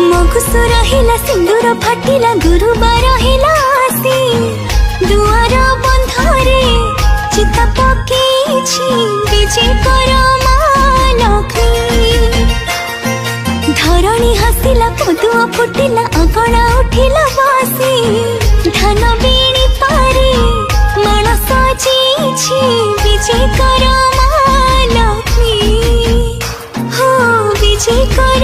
मगुसु रहिला सिंदूर फाटिला गुरुबार हेला आसी दुआर बंधरे चिता पकेछि विजय कर माँ लक्ष्मी। धरणी हसिला पदुआ फुटिला अगणा उठिला बासी धान बीणी पारे माण सजीछि विजय कर माँ लक्ष्मी। हो विजय कर